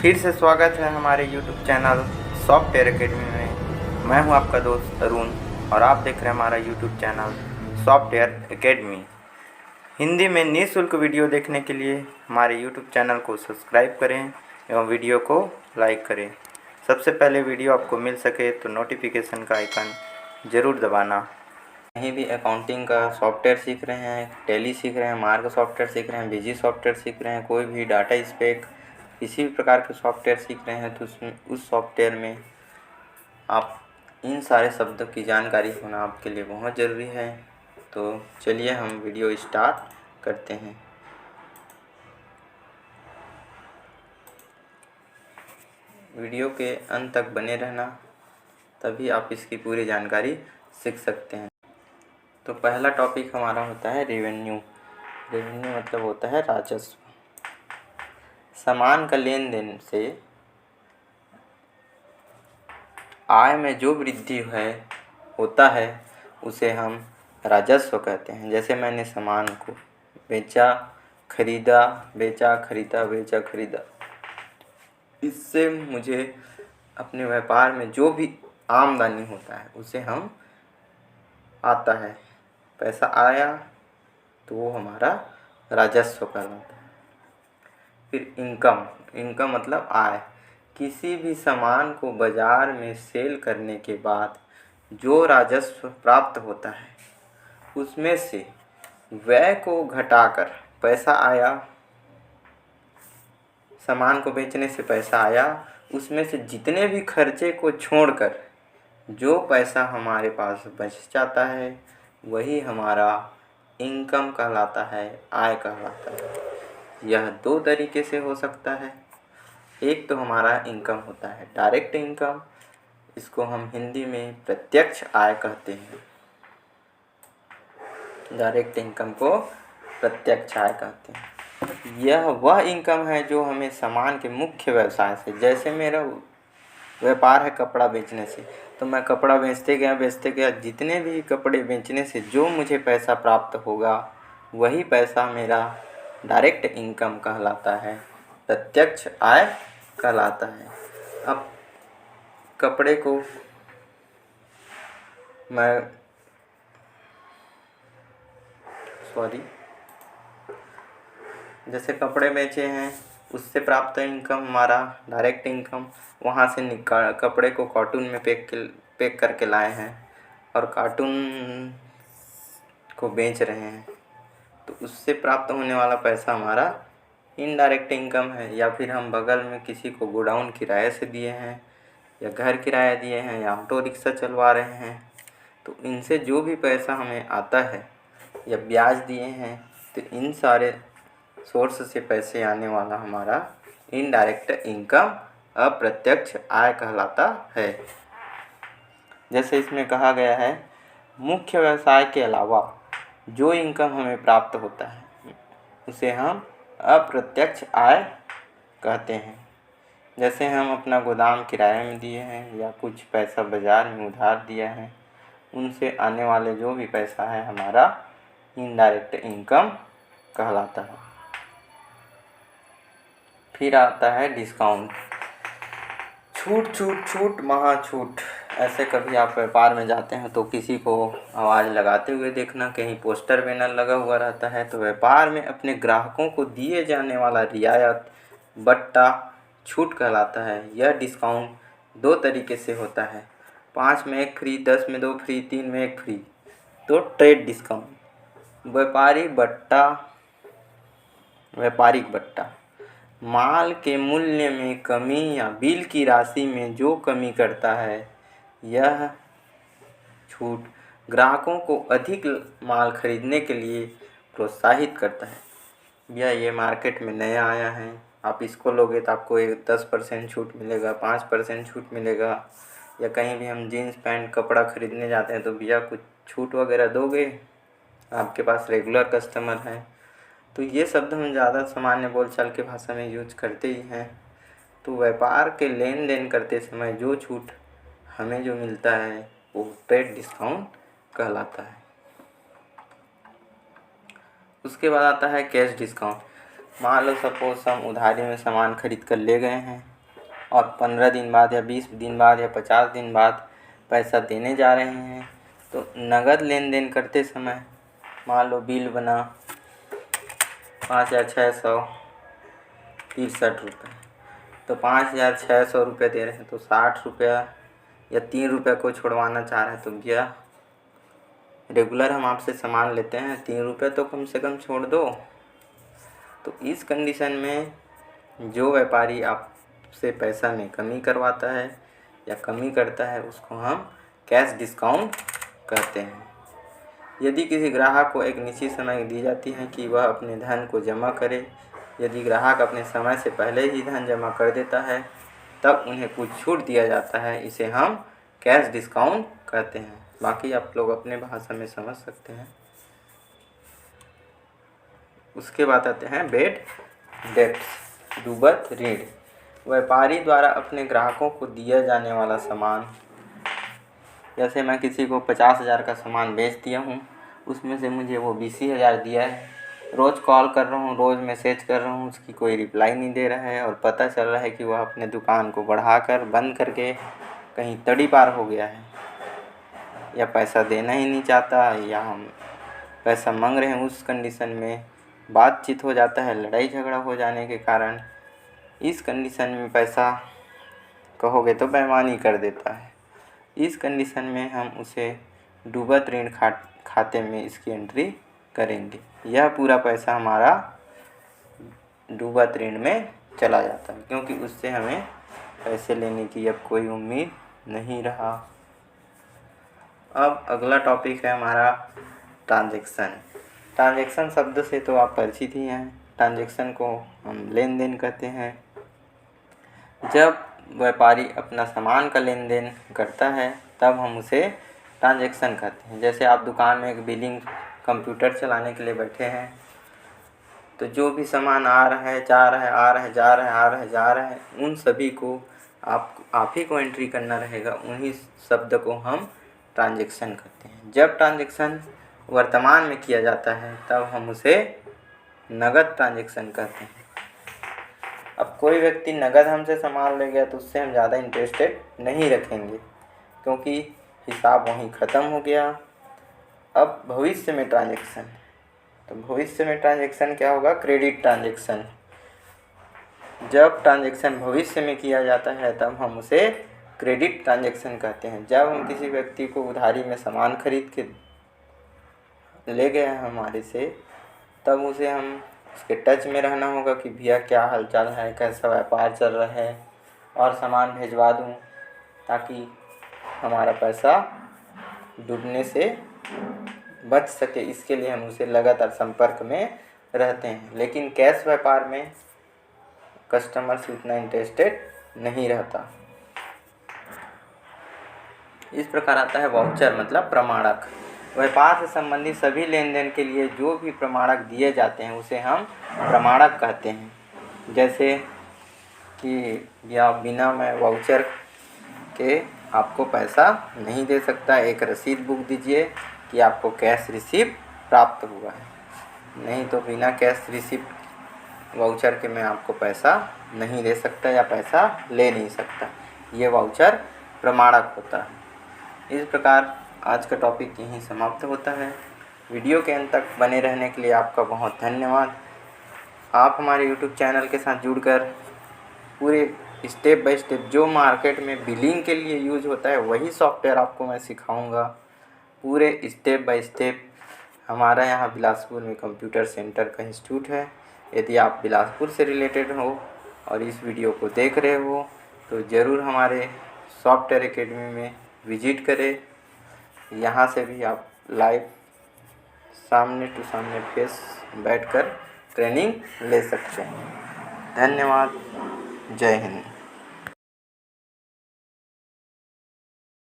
फिर से स्वागत है हमारे YouTube चैनल सॉफ्टवेयर एकेडमी में। मैं हूं आपका दोस्त अरुण और आप देख रहे हैं हमारा YouTube channel software academy. Hindi में निःशुल्क वीडियो देखने के लिए हमारे YouTube चैनल को सब्सक्राइब करें एवं वीडियो को लाइक करें। सबसे पहले वीडियो आपको मिल सके तो नोटिफिकेशन का आइकन ज़रूर दबाना। कहीं भी अकाउंटिंग का सॉफ्टवेयर सीख रहे हैं, टैली सीख रहे हैं, मार्क सॉफ्टवेयर सीख रहे हैं, बिजी सॉफ्टवेयर सीख रहे हैं, कोई भी डाटा स्पेक किसी भी प्रकार के सॉफ्टवेयर सीख रहे हैं तो उसमें उस सॉफ्टवेयर में आप इन सारे शब्दों की जानकारी होना आपके लिए बहुत ज़रूरी है। तो चलिए हम वीडियो स्टार्ट करते हैं। वीडियो के अंत तक बने रहना, तभी आप इसकी पूरी जानकारी सीख सकते हैं। तो पहला टॉपिक हमारा होता है रेवेन्यू। रेवेन्यू मतलब होता है राजस्व। सामान का लेन देन से आय में जो वृद्धि होता है उसे हम राजस्व कहते हैं। जैसे मैंने सामान को बेचा, खरीदा, बेचा, खरीदा, बेचा, खरीदा, इससे मुझे अपने व्यापार में जो भी आमदनी होता है उसे हम आता है, पैसा आया तो वो हमारा राजस्व कहलाता है। फिर इनकम मतलब आय। किसी भी सामान को बाज़ार में सेल करने के बाद जो राजस्व प्राप्त होता है उसमें से व्यय को घटाकर पैसा आया, सामान को बेचने से पैसा आया, उसमें से जितने भी खर्चे को छोड़कर जो पैसा हमारे पास बच जाता है वही हमारा इनकम कहलाता है, आय कहलाता है। यह दो तरीके से हो सकता है। एक तो हमारा इनकम होता है डायरेक्ट इनकम, इसको हम हिंदी में प्रत्यक्ष आय कहते हैं। डायरेक्ट इनकम को प्रत्यक्ष आय कहते हैं। यह वह इनकम है जो हमें सामान के मुख्य व्यवसाय से, जैसे मेरा व्यापार है कपड़ा बेचने से, तो मैं कपड़ा बेचते गया, जितने भी कपड़े बेचने से जो मुझे पैसा प्राप्त होगा वही पैसा मेरा डायरेक्ट इनकम कहलाता है, प्रत्यक्ष आय कहलाता है। अब कपड़े को जैसे कपड़े बेचे हैं उससे प्राप्त इनकम हमारा डायरेक्ट इनकम। वहाँ से कपड़े को कार्टून में पैक करके लाए हैं और कार्टून को बेच रहे हैं, तो उससे प्राप्त होने वाला पैसा हमारा इनडायरेक्ट इनकम है। या फिर हम बगल में किसी को गोडाउन किराए से दिए हैं, या घर किराया दिए हैं, या ऑटो रिक्शा चलवा रहे हैं, तो इनसे जो भी पैसा हमें आता है या ब्याज दिए हैं, तो इन सारे सोर्स से पैसे आने वाला हमारा इनडायरेक्ट इनकम, अप्रत्यक्ष आय कहलाता है। जैसे इसमें कहा गया है, मुख्य व्यवसाय के अलावा जो इनकम हमें प्राप्त होता है उसे हम अप्रत्यक्ष आय कहते हैं। जैसे हम अपना गोदाम किराए में दिए हैं या कुछ पैसा बाज़ार में उधार दिया है, उनसे आने वाले जो भी पैसा है हमारा इनडायरेक्ट इनकम कहलाता है। फिर आता है डिस्काउंट। छूट छूट छूट महाछूट। ऐसे कभी आप व्यापार में जाते हैं तो किसी को आवाज़ लगाते हुए देखना, कहीं पोस्टर बैनर लगा हुआ रहता है, तो व्यापार में अपने ग्राहकों को दिए जाने वाला रियायत बट्टा छूट कहलाता है। यह डिस्काउंट दो तरीके से होता है, 5 में 1 फ्री, 10 में 2 फ्री, 3 में 1 फ्री। तो ट्रेड डिस्काउंट। व्यापारिक बट्टा माल के मूल्य में कमी या बिल की राशि में जो कमी करता है, यह छूट ग्राहकों को अधिक माल खरीदने के लिए प्रोत्साहित करता है। भैया ये मार्केट में नया आया है, आप इसको लोगे तो आपको 10% छूट मिलेगा, 5% छूट मिलेगा। या कहीं भी हम जीन्स पैंट कपड़ा खरीदने जाते हैं तो भैया कुछ छूट वगैरह दोगे, आपके पास रेगुलर कस्टमर हैं। तो ये शब्द हम ज़्यादा सामान्य बोलचाल के भाषा में यूज करते ही हैं। तो व्यापार के लेन देन करते समय जो छूट हमें जो मिलता है वो ट्रेड डिस्काउंट कहलाता है। उसके बाद आता है कैश डिस्काउंट। मान लो सपोज हम उधारी में सामान खरीद कर ले गए हैं और 15 दिन बाद या 20 दिन बाद या 50 दिन बाद पैसा देने जा रहे हैं, तो नगद लेन देन करते समय मान लो बिल बना 5,663 रुपये, तो 5,600 रुपये दे रहे हैं, तो 60 रुपया या 3 रुपये को छुड़वाना चाह रहे हैं, तो भैया रेगुलर हम आपसे सामान लेते हैं, 3 रुपये तो कम से कम छोड़ दो। तो इस कंडीशन में जो व्यापारी आपसे पैसा में कमी करवाता है या कमी करता है, उसको हम कैश डिस्काउंट कहते हैं। यदि किसी ग्राहक को एक निश्चित समय दी जाती है कि वह अपने धन को जमा करे, यदि ग्राहक अपने समय से पहले ही धन जमा कर देता है, तब उन्हें कुछ छूट दिया जाता है, इसे हम कैश डिस्काउंट कहते हैं। बाकी आप लोग अपने भाषा में समझ सकते हैं। उसके बाद आते हैं बैड डेब्ट्स, डूबत ऋण। व्यापारी द्वारा अपने ग्राहकों को दिया जाने वाला सामान, जैसे मैं किसी को 50,000 का सामान बेच दिया हूँ, उसमें से मुझे वो 20,000 दिया है, रोज़ कॉल कर रहा हूँ, रोज़ मैसेज कर रहा हूँ, उसकी कोई रिप्लाई नहीं दे रहा है और पता चल रहा है कि वह अपने दुकान को बढ़ाकर बंद करके कहीं तड़ी पार हो गया है, या पैसा देना ही नहीं चाहता, या हम पैसा मांग रहे हैं, उस कंडीशन में बातचीत हो जाता है, लड़ाई झगड़ा हो जाने के कारण इस कंडीशन में पैसा कहोगे तो बेईमानी कर देता है। इस कंडीशन में हम उसे डूबत ऋण खाते में इसकी एंट्री करेंगे। यह पूरा पैसा हमारा डूबत ऋण में चला जाता है, क्योंकि उससे हमें पैसे लेने की अब कोई उम्मीद नहीं रहा। अब अगला टॉपिक है हमारा ट्रांजैक्शन। ट्रांजैक्शन शब्द से तो आप परिचित ही हैं। ट्रांजैक्शन को हम लेन देन कहते हैं। जब व्यापारी अपना सामान का लेन देन करता है, तब हम उसे ट्रांजैक्शन कहते हैं। जैसे आप दुकान में एक बिलिंग कंप्यूटर चलाने के लिए बैठे हैं, तो जो भी सामान आ रहा है, जा रहा है, आ रहा है, जा रहा है, आ रहा है, जा रहा है, उन सभी को आप ही को एंट्री करना रहेगा। उन्हीं शब्द को हम ट्रांजैक्शन कहते हैं। जब ट्रांजैक्शन वर्तमान में किया जाता है, तब हम उसे नगद ट्रांजैक्शन कहते हैं। अब कोई व्यक्ति नगद हमसे सामान ले गया, तो उससे हम ज़्यादा इंटरेस्टेड नहीं रखेंगे, क्योंकि हिसाब वहीं ख़त्म हो गया। अब भविष्य में ट्रांजैक्शन, तो भविष्य में ट्रांजैक्शन क्या होगा? Credit transaction. जब ट्रांजैक्शन भविष्य में किया जाता है, तब हम उसे क्रेडिट ट्रांजैक्शन कहते हैं। जब हम किसी व्यक्ति को उधारी में सामान खरीद के ले गए हैं हमारे से, तब उसे हम उसके टच में रहना होगा कि भैया क्या हालचाल है, कैसा व्यापार चल रहा है, और सामान भिजवा दूँ, ताकि हमारा पैसा डूबने से बच सके। इसके लिए हम उसे लगातार संपर्क में रहते हैं। लेकिन कैश व्यापार में कस्टमर से उतना इंटरेस्टेड नहीं रहता। इस प्रकार आता है वाउचर, मतलब प्रमाणक। व्यापार से संबंधित सभी लेन देन के लिए जो भी प्रमाणक दिए जाते हैं, उसे हम प्रमाणक कहते हैं। जैसे कि या बिना मैं वाउचर के आपको पैसा नहीं दे सकता, एक रसीद बुक दीजिए कि आपको कैश रिसीप्ट प्राप्त हुआ है, नहीं तो बिना कैश रिसीप्ट वाउचर के मैं आपको पैसा नहीं दे सकता या पैसा ले नहीं सकता। ये वाउचर प्रमाणक होता है। इस प्रकार आज का टॉपिक यहीं समाप्त होता है। वीडियो के अंत तक बने रहने के लिए आपका बहुत धन्यवाद। आप हमारे YouTube चैनल के साथ जुड़कर पूरे स्टेप बाय स्टेप जो मार्केट में बिलिंग के लिए यूज होता है, वही सॉफ्टवेयर आपको मैं सिखाऊंगा पूरे स्टेप बाय स्टेप। हमारा यहाँ बिलासपुर में कंप्यूटर सेंटर का इंस्टीट्यूट है। यदि आप बिलासपुर से रिलेटेड हो और इस वीडियो को देख रहे हो, तो ज़रूर हमारे सॉफ्टवेयर एकेडमी में विजिट करें। यहाँ से भी आप लाइव सामने टू सामने फेस बैठकर ट्रेनिंग ले सकते हैं। धन्यवाद। जय हिंद।